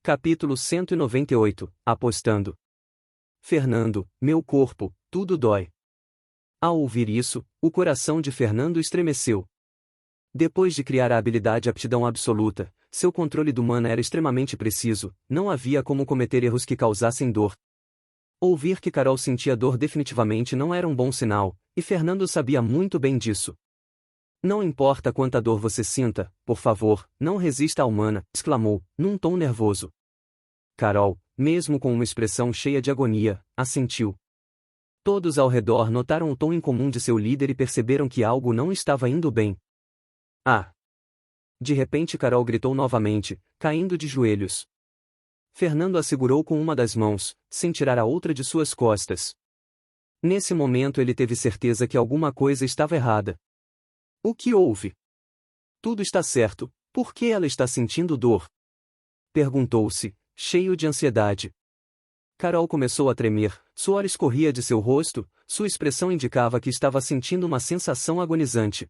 Capítulo 198, Apostando. Fernando, meu corpo, tudo dói. Ao ouvir isso, o coração de Fernando estremeceu. Depois de criar a habilidade aptidão absoluta, seu controle do mana era extremamente preciso, não havia como cometer erros que causassem dor. Ouvir que Carol sentia dor definitivamente não era um bom sinal, e Fernando sabia muito bem disso. Não importa quanta dor você sinta, por favor, não resista ao mana, exclamou, num tom nervoso. Carol, mesmo com uma expressão cheia de agonia, assentiu. Todos ao redor notaram o tom incomum de seu líder e perceberam que algo não estava indo bem. Ah! De repente Carol gritou novamente, caindo de joelhos. Fernando a segurou com uma das mãos, sem tirar a outra de suas costas. Nesse momento ele teve certeza que alguma coisa estava errada. O que houve? Tudo está certo, por que ela está sentindo dor? Perguntou-se, cheio de ansiedade. Carol começou a tremer, suor escorria de seu rosto, sua expressão indicava que estava sentindo uma sensação agonizante.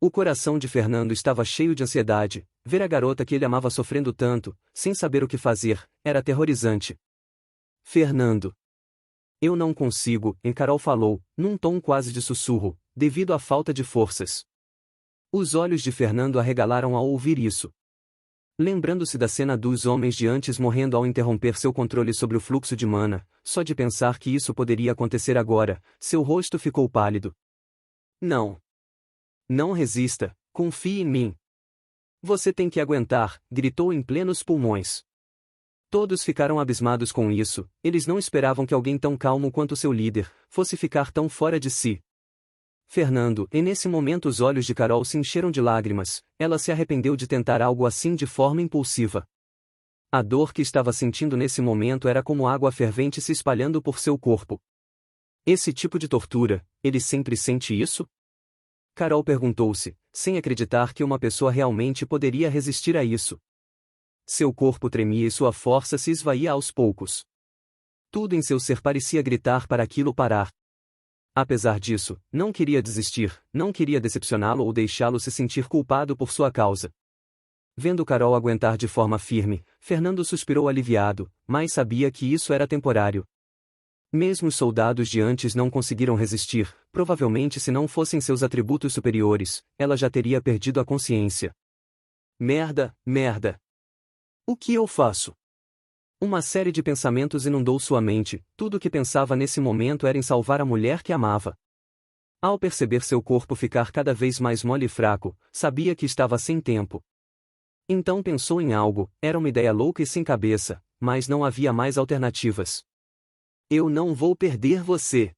O coração de Fernando estava cheio de ansiedade, ver a garota que ele amava sofrendo tanto, sem saber o que fazer, era aterrorizante. Fernando. Eu não consigo, Carol falou, num tom quase de sussurro, devido à falta de forças. Os olhos de Fernando arregalaram ao ouvir isso. Lembrando-se da cena dos homens de antes morrendo ao interromper seu controle sobre o fluxo de mana, só de pensar que isso poderia acontecer agora, seu rosto ficou pálido. Não. Não resista, confie em mim. Você tem que aguentar, gritou em plenos pulmões. Todos ficaram abismados com isso, eles não esperavam que alguém tão calmo quanto seu líder, fosse ficar tão fora de si. Fernando, e nesse momento os olhos de Carol se encheram de lágrimas, ela se arrependeu de tentar algo assim de forma impulsiva. A dor que estava sentindo nesse momento era como água fervente se espalhando por seu corpo. Esse tipo de tortura, ele sempre sente isso? Carol perguntou-se, sem acreditar que uma pessoa realmente poderia resistir a isso. Seu corpo tremia e sua força se esvaía aos poucos. Tudo em seu ser parecia gritar para aquilo parar. Apesar disso, não queria desistir, não queria decepcioná-lo ou deixá-lo se sentir culpado por sua causa. Vendo Carol aguentar de forma firme, Fernando suspirou aliviado, mas sabia que isso era temporário. Mesmo os soldados de antes não conseguiram resistir, provavelmente se não fossem seus atributos superiores, ela já teria perdido a consciência. Merda, merda. O que eu faço? Uma série de pensamentos inundou sua mente, tudo o que pensava nesse momento era em salvar a mulher que amava. Ao perceber seu corpo ficar cada vez mais mole e fraco, sabia que estava sem tempo. Então pensou em algo, era uma ideia louca e sem cabeça, mas não havia mais alternativas. Eu não vou perder você.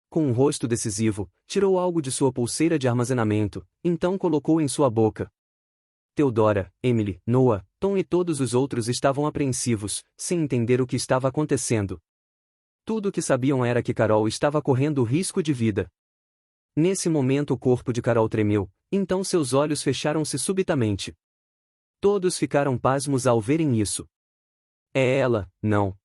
Com um rosto decisivo, tirou algo de sua pulseira de armazenamento, então colocou em sua boca. Theodora, Emily, Noah, Tom e todos os outros estavam apreensivos, sem entender o que estava acontecendo. Tudo o que sabiam era que Carol estava correndo risco de vida. Nesse momento o corpo de Carol tremeu, então seus olhos fecharam-se subitamente. Todos ficaram pasmos ao verem isso. É ela, não.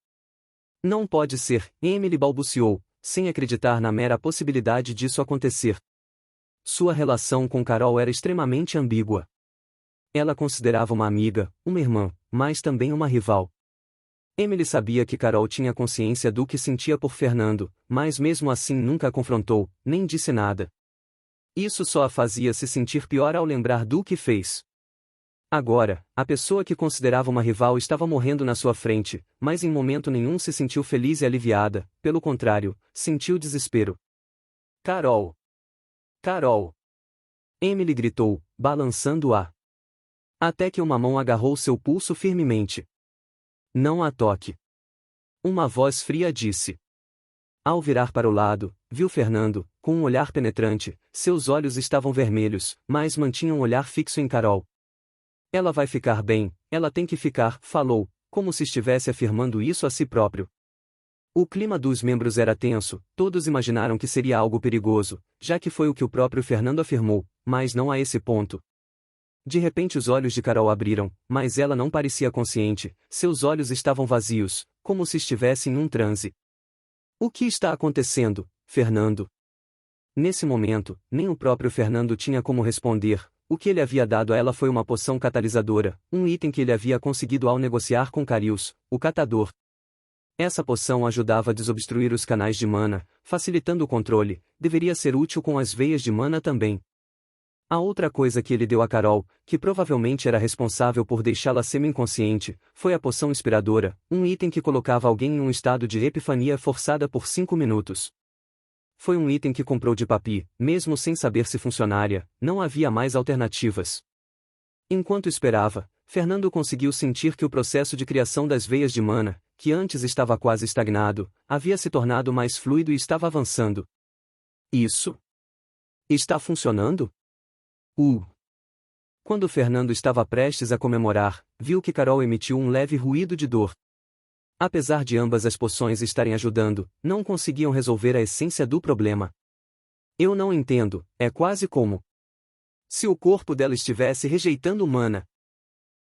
Não pode ser, Emily balbuciou, sem acreditar na mera possibilidade disso acontecer. Sua relação com Carol era extremamente ambígua. Ela considerava uma amiga, uma irmã, mas também uma rival. Emily sabia que Carol tinha consciência do que sentia por Fernando, mas mesmo assim nunca a confrontou, nem disse nada. Isso só a fazia se sentir pior ao lembrar do que fez. Agora, a pessoa que considerava uma rival estava morrendo na sua frente, mas em momento nenhum se sentiu feliz e aliviada, pelo contrário, sentiu desespero. Carol! Carol! Emily gritou, balançando-a. Até que uma mão agarrou seu pulso firmemente. Não a toque. Uma voz fria disse. Ao virar para o lado, viu Fernando, com um olhar penetrante, seus olhos estavam vermelhos, mas mantinham um olhar fixo em Carol. Ela vai ficar bem, ela tem que ficar, falou, como se estivesse afirmando isso a si próprio. O clima dos membros era tenso, todos imaginaram que seria algo perigoso, já que foi o que o próprio Fernando afirmou, mas não a esse ponto. De repente os olhos de Carol abriram, mas ela não parecia consciente, seus olhos estavam vazios, como se estivesse em um transe. O que está acontecendo, Fernando? Nesse momento, nem o próprio Fernando tinha como responder, o que ele havia dado a ela foi uma poção catalisadora, um item que ele havia conseguido ao negociar com Carius, o catador. Essa poção ajudava a desobstruir os canais de mana, facilitando o controle, deveria ser útil com as veias de mana também. A outra coisa que ele deu a Carol, que provavelmente era responsável por deixá-la semi-inconsciente, foi a poção inspiradora, um item que colocava alguém em um estado de epifania forçada por 5 minutos. Foi um item que comprou de Papi, mesmo sem saber se funcionaria, não havia mais alternativas. Enquanto esperava, Fernando conseguiu sentir que o processo de criação das veias de mana, que antes estava quase estagnado, havia se tornado mais fluido e estava avançando. Isso? Está funcionando? Quando Fernando estava prestes a comemorar, viu que Carol emitiu um leve ruído de dor. Apesar de ambas as poções estarem ajudando, não conseguiam resolver a essência do problema. Eu não entendo, é quase como se o corpo dela estivesse rejeitando mana.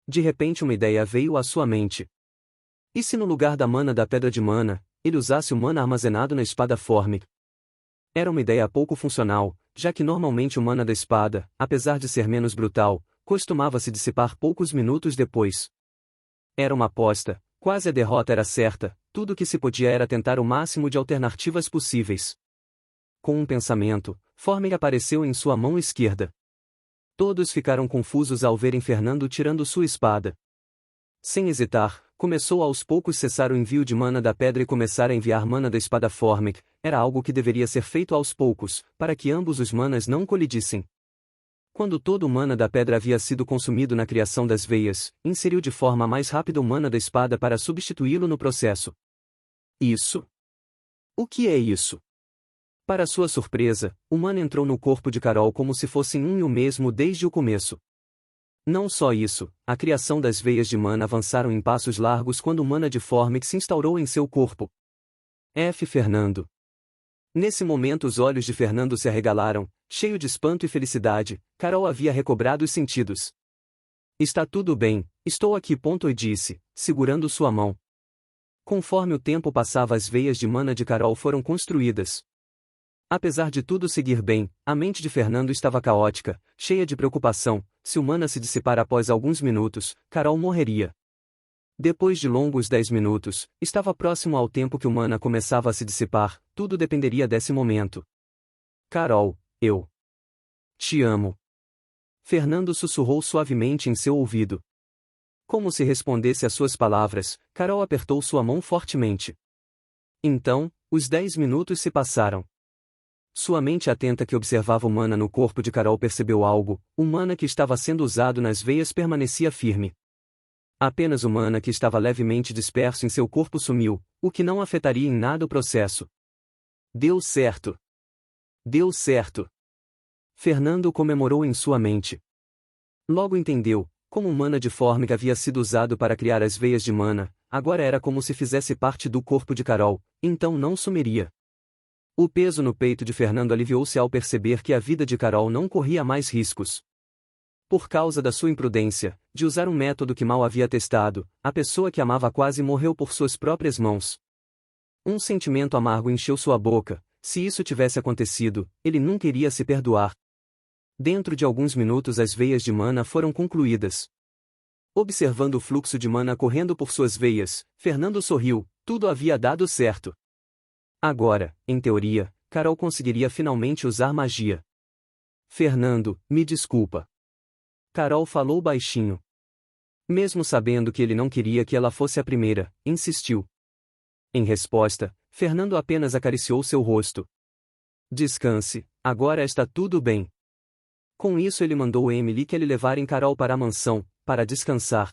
De repente uma ideia veio à sua mente. E se no lugar da mana da pedra de mana, ele usasse o mana armazenado na espada Formic? Era uma ideia pouco funcional, já que normalmente o mana da espada, apesar de ser menos brutal, costumava se dissipar poucos minutos depois. Era uma aposta, quase a derrota era certa, tudo o que se podia era tentar o máximo de alternativas possíveis. Com um pensamento, Formic apareceu em sua mão esquerda. Todos ficaram confusos ao verem Fernando tirando sua espada. Sem hesitar, começou a aos poucos cessar o envio de mana da pedra e começar a enviar mana da espada Formic. Era algo que deveria ser feito aos poucos, para que ambos os manas não colidissem. Quando todo o mana da pedra havia sido consumido na criação das veias, inseriu de forma mais rápida o mana da espada para substituí-lo no processo. Isso? O que é isso? Para sua surpresa, o mana entrou no corpo de Carol como se fossem um e o mesmo desde o começo. Não só isso, a criação das veias de mana avançaram em passos largos quando o mana de Formic se instaurou em seu corpo. Fernando. Nesse momento os olhos de Fernando se arregalaram, cheio de espanto e felicidade. Carol havia recobrado os sentidos. Está tudo bem, estou aqui. E disse, segurando sua mão. Conforme o tempo passava, as veias de mana de Carol foram construídas. Apesar de tudo seguir bem, a mente de Fernando estava caótica, cheia de preocupação. Se o mana se dissipar após alguns minutos, Carol morreria. Depois de longos 10 minutos, estava próximo ao tempo que o mana começava a se dissipar, tudo dependeria desse momento. Carol, eu te amo. Fernando sussurrou suavemente em seu ouvido. Como se respondesse às suas palavras, Carol apertou sua mão fortemente. Então, os 10 minutos se passaram. Sua mente atenta que observava o mana no corpo de Carol percebeu algo, o mana que estava sendo usado nas veias permanecia firme. Apenas o mana que estava levemente disperso em seu corpo sumiu, o que não afetaria em nada o processo. Deu certo. Deu certo. Fernando comemorou em sua mente. Logo entendeu, como o mana de Formic havia sido usado para criar as veias de mana, agora era como se fizesse parte do corpo de Carol, então não sumiria. O peso no peito de Fernando aliviou-se ao perceber que a vida de Carol não corria mais riscos. Por causa da sua imprudência, de usar um método que mal havia testado, a pessoa que amava quase morreu por suas próprias mãos. Um sentimento amargo encheu sua boca. Se isso tivesse acontecido, ele nunca iria se perdoar. Dentro de alguns minutos as veias de mana foram concluídas. Observando o fluxo de mana correndo por suas veias, Fernando sorriu, tudo havia dado certo. Agora, em teoria, Carol conseguiria finalmente usar magia. Fernando, me desculpa. Carol falou baixinho. Mesmo sabendo que ele não queria que ela fosse a primeira, insistiu. Em resposta, Fernando apenas acariciou seu rosto. Descanse, agora está tudo bem. Com isso ele mandou Emily que ele levarem Carol para a mansão, para descansar.